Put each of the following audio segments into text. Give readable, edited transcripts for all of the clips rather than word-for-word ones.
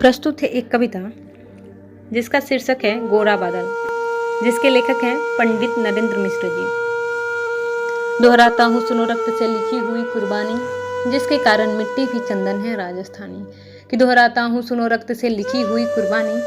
प्रस्तुत है एक कविता जिसका शीर्षक है गोरा बादल, जिसके लेखक हैं पंडित नरेंद्र मिश्र जी। दोहराता हूँ सुनो रक्त से लिखी हुई कुर्बानी, जिसके कारण मिट्टी भी चंदन है राजस्थानी। कि दोहराता हूँ सुनो रक्त से लिखी हुई कुर्बानी,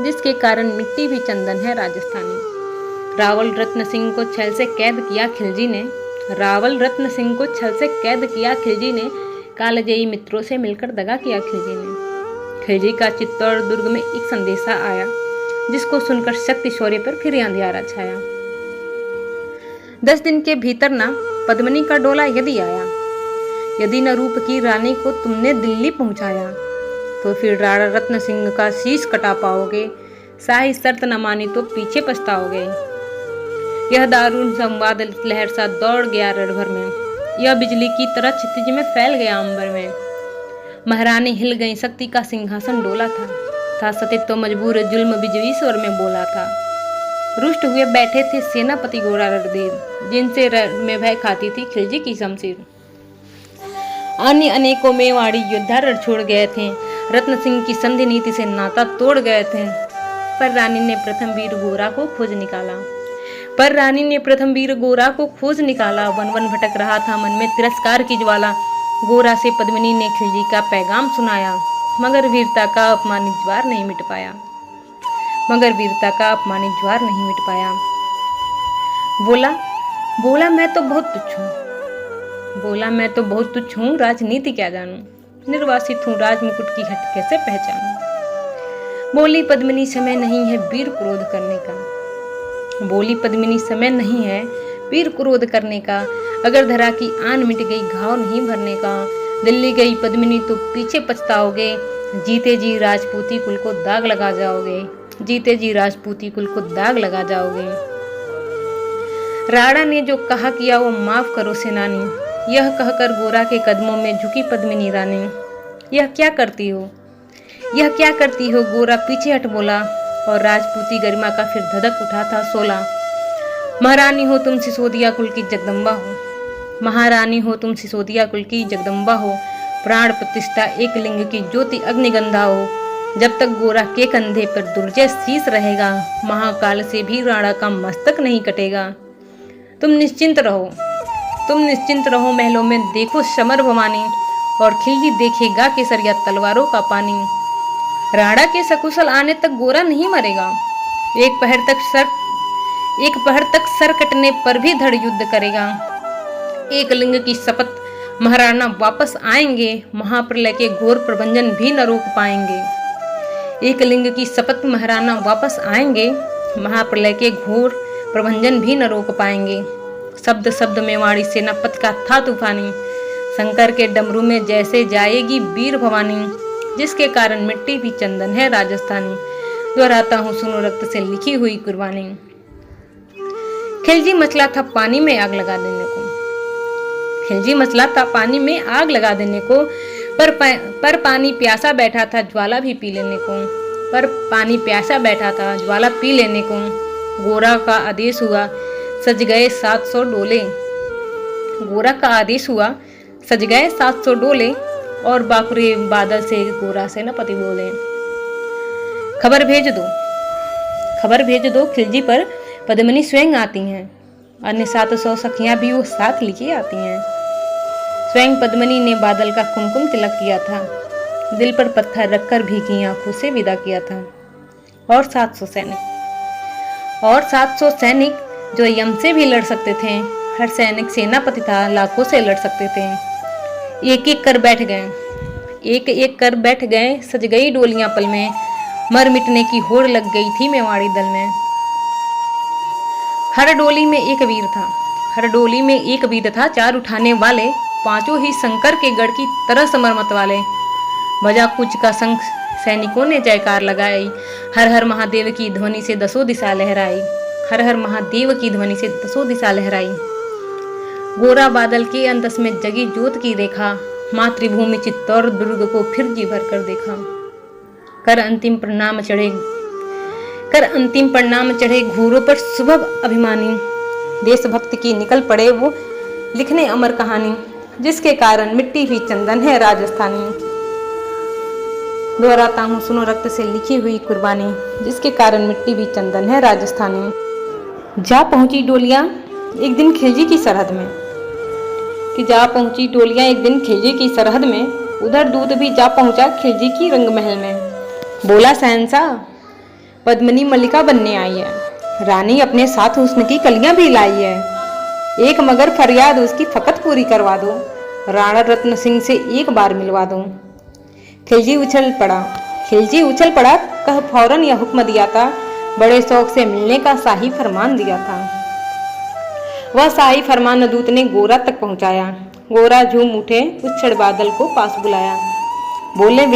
जिसके कारण मिट्टी भी चंदन है राजस्थानी। रावल रत्न सिंह को छल से कैद किया खिलजी ने, रावल रत्न सिंह को छल से कैद किया खिलजी ने, कालजयी मित्रों से मिलकर दगा किया खिलजी ने। खिलजी का चित्तौड़ दुर्ग में एक संदेशा आया, जिसको सुनकर शक्ति शौर्य पर फिर अंधियारा छाया। 10 दिन के भीतर ना पद्मिनी का डोला यदि आया, यदि न रूप की रानी को तुमने दिल्ली पहुंचाया, तो फिर राणा रत्न सिंह का शीश कटा पाओगे, शाही शर्त न मानी तो पीछे पछताओगे। यह दारुण संवाद लहर सा दौड़ गया रणभर में, यह बिजली की तरह क्षितिज में फैल गया अंबर में। महारानी हिल गई, शक्ति का सिंहासन डोला था सतित्व तो मजबूर जुल्म बिजली स्वर में बोला था। रुष्ट हुए बैठे थे सेनापति गोरा रणधीर, जिनसे रण में भय खाती थी खिलजी की शमशीर। अन्य अनेकों मेवाड़ी योद्धा रण छोड़ गए थे, रत्न सिंह की संधि नीति से नाता तोड़ गए थे। पर रानी ने प्रथम वीर गोरा को खोज निकाला, वन वन भटक रहा था मन में तिरस्कार की ज्वाला। गोरा से पद्मिनी ने खिलजी का पैगाम सुनाया, मगर वीरता का अपमानित ज्वार नहीं मिट पाया। बोला मैं तो बहुत तुच्छ हूँ, राजनीति क्या जानूं, निर्वासित हूँ राजमुकुट की हट कैसे पहचानूं। बोली पद्मिनी समय नहीं है वीर क्रोध करने का, अगर धरा की आन मिट गई घाव नहीं भरने का। दिल्ली गई पद्मिनी तो पीछे पछताओगे, जीते जी राजपूती कुल को दाग लगा जाओगे। राणा ने जो कहा किया वो माफ करो सेनानी, यह कहकर गोरा के कदमों में झुकी पद्मिनी रानी। यह क्या करती हो गोरा पीछे हट बोला, और राजपूती गरिमा का फिर धधक उठा था सोला। महारानी हो तुम सिसोदिया कुल की जगदम्बा हो, प्राण प्रतिष्ठा एक लिंग की ज्योति अग्निगंधा हो। जब तक गोरा के कंधे पर दुर्जय शीश रहेगा, महाकाल से भी राणा का मस्तक नहीं कटेगा। तुम निश्चिंत रहो महलों में देखो समर भवानी, और खिलजी देखेगा केसरिया तलवारों का पानी। राणा के सकुशल आने तक गोरा नहीं मरेगा, एक पहर तक सर कटने पर भी धड़ युद्ध करेगा। एक लिंग की शपथ महाराणा वापस आएंगे, महाप्रलय के घोर प्रभंजन भी न रोक पाएंगे। शब्द मेवाड़ी सेनापति का था तूफानी, शंकर के डमरू में जैसे जाएगी वीर भवानी, जिसके कारण मिट्टी भी चंदन है राजस्थानी। दोहराता हूँ सुनो रक्त से लिखी हुई कुर्बानी। खिलजी मचला था पानी में आग लगा देने को, पर पानी प्यासा बैठा था ज्वाला पी लेने को। गोरा का आदेश हुआ सज गए 700 डोले, और बाकुरे बादल से गोरा सेनापति बोले, खबर भेज दो खिलजी पर पद्मिनी स्वयं आती हैं, अन्य 700 सखियां भी वो साथ लेके आती हैं। स्वयं पद्मिनी ने बादल का कुमकुम तिलक किया था, दिल पर पत्थर रखकर भीगी आंखों से विदा किया था। और 700 सैनिक जो यम से भी लड़ सकते थे, हर सैनिक सेनापति था, लाखों से लड़ सकते थे। एक एक कर बैठ गए सज गई डोलियां पल में, मर मिटने की होड़ लग गई थी मेवाड़ी दल में। हर डोली में एक वीर था, 4 उठाने वाले, 5 ही शंकर के गढ़ की तरह समर वाले। बजा कुछ का शंख सैनिकों ने जयकार लगाई, हर हर महादेव की ध्वनि से 10 दिशा लहराई। गोरा बादल के अंतस में जगी ज्योत की रेखा, मातृभूमि चित्तौड़ दुर्ग को फिर जी भर कर देखा। कर अंतिम प्रणाम चढ़े घोरों पर सुबह अभिमानी, देशभक्त की निकल पड़े वो लिखने अमर कहानी, जिसके कारण मिट्टी भी चंदन है राजस्थानी। दोहराता हूँ सुनो रक्त से लिखी हुई कुर्बानी, जिसके कारण मिट्टी भी चंदन है राजस्थानी। जा पहुंची डोलियां एक दिन खिलजी की सरहद में, कि जा पहुंची डोलियां एक दिन खिलजी की सरहद में, उधर दूत भी जा पहुंचा खिलजी की रंगमहल में। बोला शहंशाह पद्मिनी मल्लिका बनने आई है, रानी अपने साथ हुस्न की कलियां भी लाई है, एक मगर फरियाद उसकी फकत पूरी करवा दो, राणा रत्न सिंह से एक बार मिलवा दो। खिलजी उछल पड़ा कह फौरन यह हुक्म दिया था, बड़े शौक से मिलने का शाही फरमान दिया था। वह शाही फरमान दूत ने गोरा तक पहुंचाया। गोरा झूम उठे, उस क्षण बादल को पास बुलाया। बोले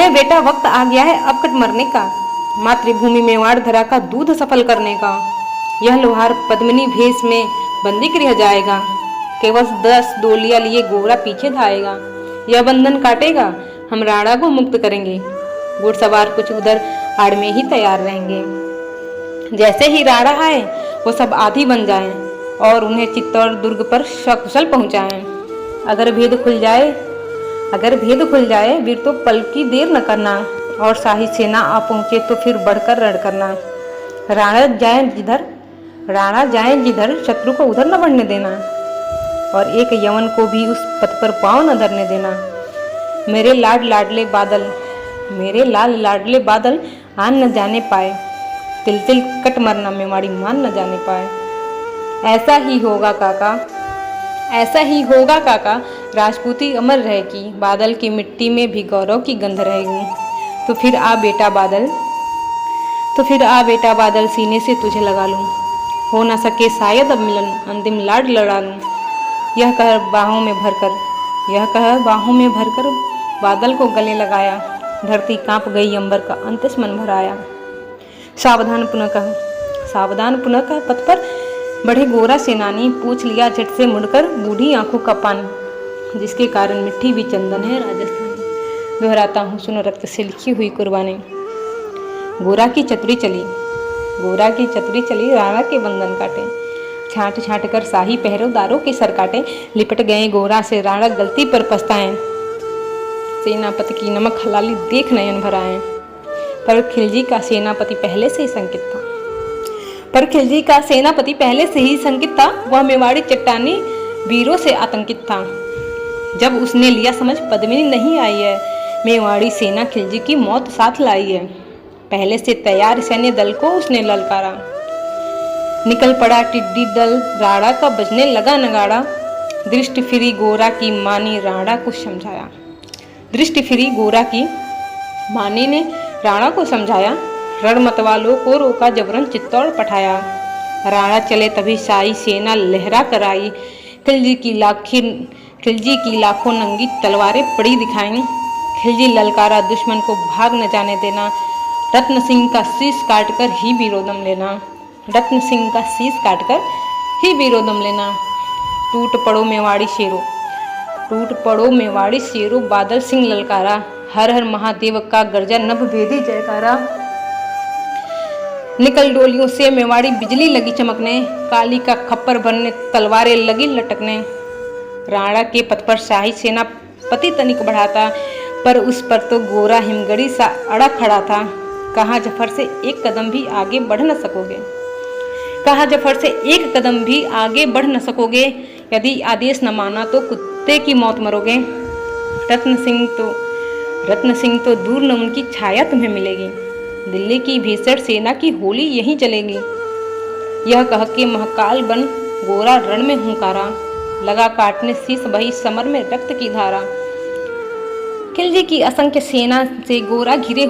बेटा वक्त आ गया है अब कट मरने का, मातृभूमि मेवाड़ धरा का दूध सफल करने का। यह लोहार पद्मिनी भेष में बंदी गृह जाएगा, केवल 10 डोलियां लिए गोरा पीछे धाएगा। यह बंधन काटेगा, हम राणा को मुक्त करेंगे, घुड़सवार कुछ उधर आड़ में ही तैयार रहेंगे। जैसे ही राणा आए वो सब आधी बन जाएं और उन्हें चित्तौड़ दुर्ग पर सकुशल पहुंचाएं। अगर भेद खुल जाए वीर तो पल की देर न करना, और शाही सेना आ पहुंचे तो फिर बढ़कर रण करना। राणा जाए जिधर शत्रु को उधर न बढ़ने देना, और एक यवन को भी उस पथ पर पांव न धरने देना। मेरे लाल लाडले बादल आन न जाने पाए, तिल तिल कट मरना मेवाड़ी मान न जाने पाए। ऐसा ही होगा काका, राजपूती अमर रहेगी, बादल की मिट्टी में भी गौरव की गंध रहेगी। तो फिर आ बेटा बादल सीने से तुझे लगा लूं, हो न सके शायद अब मिलन, अंतिम लाड लड़ा लूं। यह कह बाहों में भरकर बादल को गले लगाया, धरती कांप गई अंबर का अंतस मन भराया। सावधान पुनः कह पथ पर बढ़े गोरा सेनानी, पूछ लिया झट से मुड़कर बूढ़ी आंखों का पानी, जिसके कारण मिट्टी भी चंदन है राजस्थानी। दोहराता हूँ सुनो रक्त से लिखी हुई कुर्बानी। गोरा की चतुरी चली राणा के बंधन काटे, छांट छांट कर शाही पहरेदारों के सर काटे। लिपट गए गोरा से राणा गलती पर पछताएं, सेनापति की नमक हलाली देख नयन भराएं। पर खिलजी का सेनापति पहले से ही संकित था, वह मेवाड़ी चट्टानी वीरों से आतंकित था। जब उसने लिया समझ पद्मिनी नहीं आई है, मेवाड़ी सेना खिलजी की मौत साथ लाई है। पहले से तैयार सैन्य दल को उसने ललकारा, निकल पड़ा टिड्डी दल, राणा का बजने लगा नगाड़ा। दृष्टि फिरी गोरा की मानी राणा को समझाया, रण मतवालों को रोका जबरन चित्तौड़ पठाया। राणा चले तभी शाही सेना लहरा कर आई, खिलजी की लाखों नंगी तलवारें पड़ी दिखाई। खिलजी ललकारा दुश्मन को भाग न जाने देना, रत्न सिंह का शीश काटकर ही विरोधम लेना। टूट पड़ो मेवाड़ी शेरों, बादल सिंह ललकारा, हर हर महादेव का गर्जा नभ भेदी जयकारा। निकल डोलियों से मेवाड़ी बिजली लगी चमकने, काली का खप्पर भरने तलवारें लगी लटकने। राणा के पथ पर शाही सेना पति तनिक बढ़ाता, पर उस पर तो गोरा हिमगढ़ी सा अड़ा खड़ा था। कहाँ जफर से एक कदम भी आगे बढ़ न सकोगे, यदि आदेश न माना तो कुत्ते की मौत मरोगे। रत्न सिंह तो दूर न उनकी छाया तुम्हें मिलेगी, दिल्ली की भीषण सेना की होली यहीं चलेगी। यह कह के महाकाल बन गोरा रण में हुंकारा, लगा काटने शीश बही समर में रक्त की धारा। खिलजी की असंख्य सेना से गोरा घिरे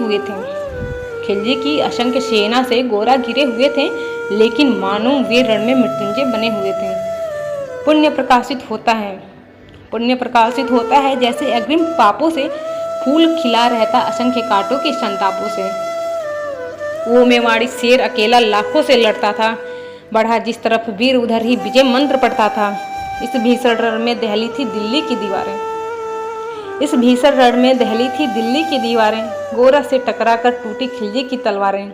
हुए थे, लेकिन मानो वे रण में मृत्युंजय बने हुए थे। पुण्य प्रकाशित होता है जैसे अग्रिम पापों से फूल खिला रहता असंख्य कांटों के संतापों से। वो मेवाड़ी शेर अकेला लाखों से लड़ता था, बढ़ा जिस तरफ वीर उधर ही विजय मंत्र पढ़ता था। इस भीषण रण में दहली थी दिल्ली की दीवारें, गोरा से टकरा कर टूटी खिलजी की तलवारें।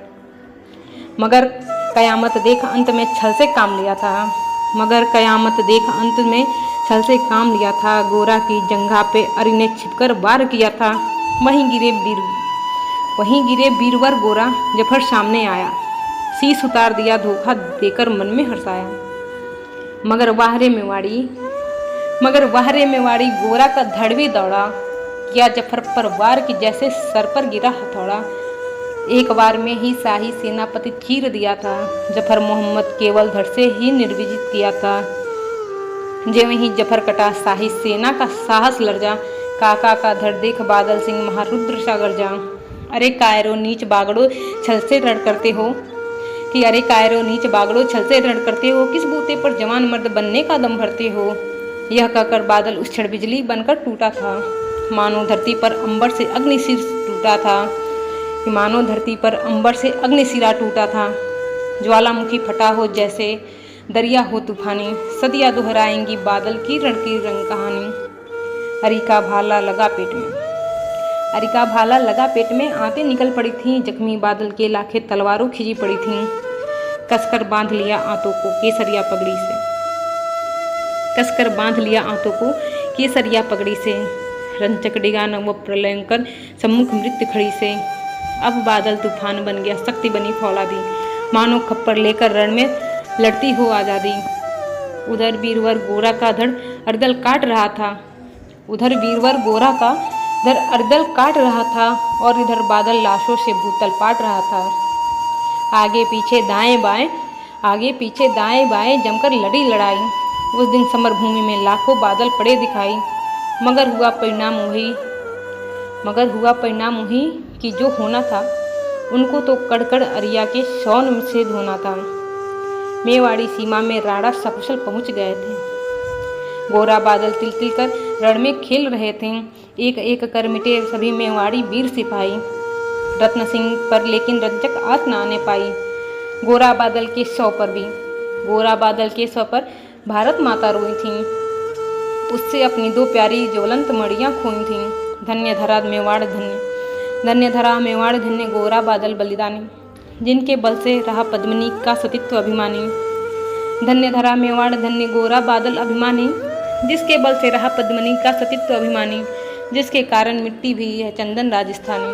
मगर कयामत देख अंत में छल से काम लिया था, गोरा की जंघा पे अरि ने छिपकर वार किया था। वहीं गिरे बीरवर गोरा। जफर सामने आया, शीश उतार दिया धोखा देकर मन में हर्षाया। मगर वाहरे मेवाड़ी गोरा का धड़वी दौड़ा, किया जफर पर वार की जैसे सर पर गिरा हथौड़ा। एक बार में ही शाही सेनापति चीर दिया था, जफर मोहम्मद केवल धड़ से ही निर्विजित किया था। जे वहीं जफर कटा शाही सेना का साहस लर्जा, काका का धड़ देख बादल सिंह महारुद्र सा गरजा। अरे कायरो नीच बागड़ो छल से रण करते हो, कि अरे कायरो नीच बागड़ो छल से रण करते हो, किस बूते पर जवान मर्द बनने का दम भरते हो। यह कहकर बादल उस क्षण बिजली बनकर टूटा था, मानो धरती पर अंबर से अग्निशिर टूटा था, मानो धरती पर अंबर से अग्निशिरा टूटा था। ज्वालामुखी फटा हो जैसे दरिया हो तूफानी, सदियां दोहराएंगी बादल की रण कहानी। अरी का भाला लगा पेट में आते निकल पड़ी थीं, जख्मी बादल के लाखे तलवारों खिंची पड़ी थीं। कसकर बांध लिया आंतों को केसरिया पगड़ी से, रंचक डिगा नव प्रलयंकर सम्मुख मृत्यु खड़ी से। अब बादल तूफान बन गया, शक्ति बनी फौलादी, मानो खप्पर लेकर रण में लड़ती हो आजादी। उधर बीरवर गोरा का धड़ अर्दल काट रहा था और इधर बादल लाशों से भूतल पाट रहा था। आगे पीछे दाएं बाएं जमकर लड़ी लड़ाई। उस दिन समरभूमि में लाखों बादल पड़े दिखाई, मगर हुआ परिणाम वही कि जो होना था उनको तो कड़कड़ अरिया के शौन से धोना था। मेवाड़ी सीमा में राणा सकुशल पहुंच गए थे। गोरा बादल तिल तिल कर रण में खेल रहे थे, एक एक कर मिटे सभी मेवाड़ी वीर सिपाही। रत्न सिंह पर लेकिन रंचक आस न आने पाई। गोरा बादल के सौ पर भारत माता रोई थीं, उससे अपनी दो प्यारी ज्वलंत मड़ियाँ खोई थीं। धन्य धरा मेवाड़ धन्य गोरा बादल बलिदानी, जिनके बल से रहा पद्मिनी का सतीत्व अभिमानी। धन्य धरा मेवाड़ धन्य गोरा बादल अभिमानी, जिसके बल से रहा पद्मिनी का सतीत्व अभिमानी, जिसके कारण मिट्टी भी है चंदन राजस्थानी।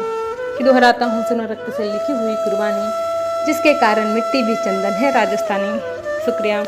कि दोहराता हूँ सुनो रक्त से लिखी हुई कुर्बानी, जिसके कारण मिट्टी भी चंदन है राजस्थानी। शुक्रिया।